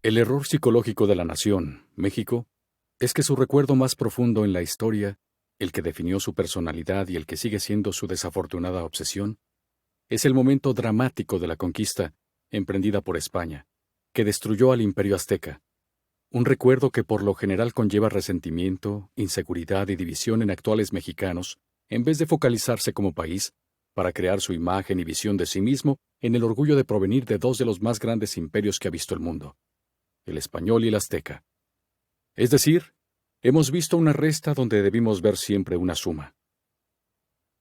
El error psicológico de la nación, México, es que su recuerdo más profundo en la historia, el que definió su personalidad y el que sigue siendo su desafortunada obsesión, es el momento dramático de la conquista emprendida por España, que destruyó al Imperio Azteca. Un recuerdo que por lo general conlleva resentimiento, inseguridad y división en actuales mexicanos, en vez de focalizarse como país, para crear su imagen y visión de sí mismo en el orgullo de provenir de dos de los más grandes imperios que ha visto el mundo, el español y el azteca. Es decir, hemos visto una resta donde debimos ver siempre una suma.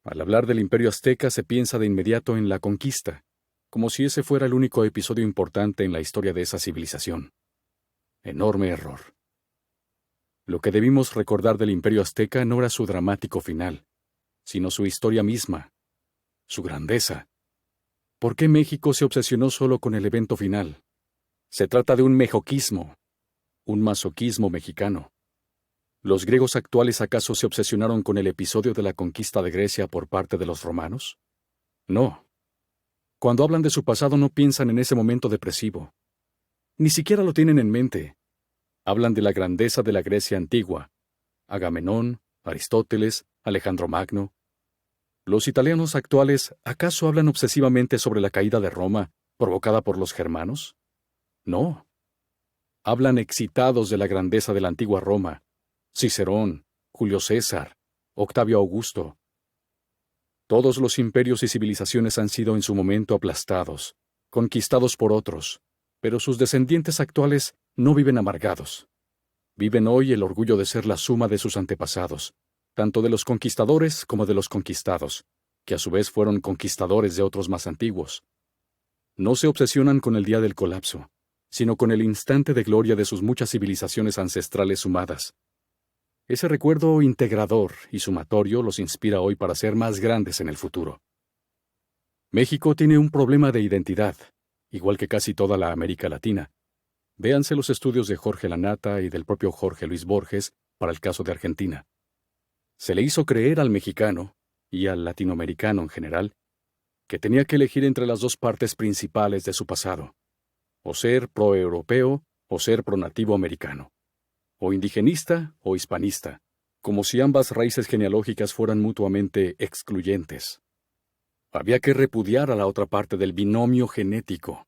Al hablar del Imperio Azteca se piensa de inmediato en la conquista, como si ese fuera el único episodio importante en la historia de esa civilización. Enorme error. Lo que debimos recordar del Imperio Azteca no era su dramático final, sino su historia misma, su grandeza. ¿Por qué México se obsesionó solo con el evento final? Se trata de un mejoquismo, un masoquismo mexicano. ¿Los griegos actuales acaso se obsesionaron con el episodio de la conquista de Grecia por parte de los romanos? No. Cuando hablan de su pasado no piensan en ese momento depresivo. Ni siquiera lo tienen en mente. Hablan de la grandeza de la Grecia antigua, Agamenón, Aristóteles, Alejandro Magno. ¿Los italianos actuales acaso hablan obsesivamente sobre la caída de Roma provocada por los germanos? No. Hablan excitados de la grandeza de la antigua Roma, Cicerón, Julio César, Octavio Augusto. Todos los imperios y civilizaciones han sido en su momento aplastados, conquistados por otros, pero sus descendientes actuales no viven amargados. Viven hoy el orgullo de ser la suma de sus antepasados, tanto de los conquistadores como de los conquistados, que a su vez fueron conquistadores de otros más antiguos. No se obsesionan con el día del colapso, sino con el instante de gloria de sus muchas civilizaciones ancestrales sumadas. Ese recuerdo integrador y sumatorio los inspira hoy para ser más grandes en el futuro. México tiene un problema de identidad, igual que casi toda la América Latina. Véanse los estudios de Jorge Lanata y del propio Jorge Luis Borges para el caso de Argentina. Se le hizo creer al mexicano, y al latinoamericano en general, que tenía que elegir entre las dos partes principales de su pasado, o ser proeuropeo o ser pronativo americano, o indigenista o hispanista, como si ambas raíces genealógicas fueran mutuamente excluyentes. Había que repudiar a la otra parte del binomio genético.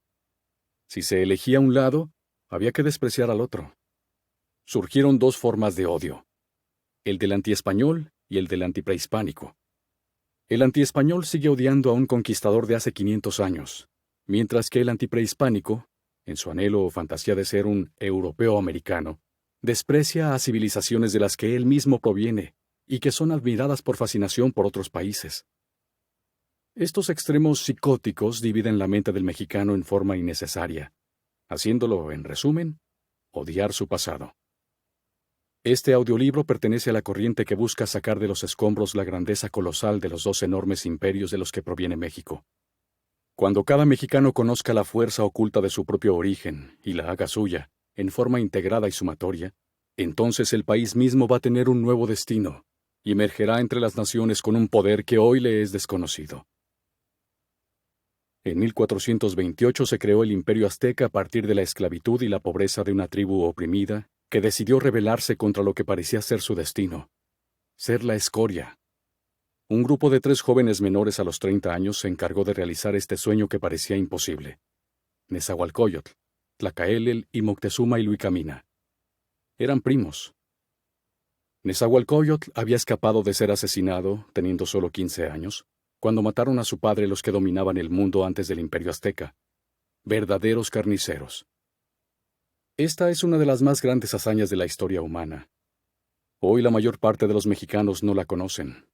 Si se elegía un lado, había que despreciar al otro. Surgieron dos formas de odio, el del antiespañol y el del antiprehispánico. El antiespañol sigue odiando a un conquistador de hace 500 años, mientras que el antiprehispánico, en su anhelo o fantasía de ser un europeo americano, desprecia a civilizaciones de las que él mismo proviene y que son admiradas por fascinación por otros países. Estos extremos psicóticos dividen la mente del mexicano en forma innecesaria, haciéndolo, en resumen, odiar su pasado. Este audiolibro pertenece a la corriente que busca sacar de los escombros la grandeza colosal de los dos enormes imperios de los que proviene México. Cuando cada mexicano conozca la fuerza oculta de su propio origen y la haga suya, en forma integrada y sumatoria, entonces el país mismo va a tener un nuevo destino y emergerá entre las naciones con un poder que hoy le es desconocido. En 1428 se creó el Imperio Azteca a partir de la esclavitud y la pobreza de una tribu oprimida que decidió rebelarse contra lo que parecía ser su destino, ser la escoria. Un grupo de 3 jóvenes menores a los 30 años se encargó de realizar este sueño que parecía imposible. Nezahualcóyotl, Tlacaelel y Moctezuma Iluicamina. Eran primos. Nezahualcóyotl había escapado de ser asesinado, teniendo solo 15 años, cuando mataron a su padre los que dominaban el mundo antes del Imperio Azteca. Verdaderos carniceros. Esta es una de las más grandes hazañas de la historia humana. Hoy la mayor parte de los mexicanos no la conocen.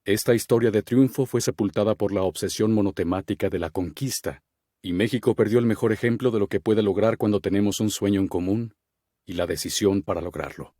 Esta historia de triunfo fue sepultada por la obsesión monotemática de la conquista, y México perdió el mejor ejemplo de lo que puede lograr cuando tenemos un sueño en común y la decisión para lograrlo.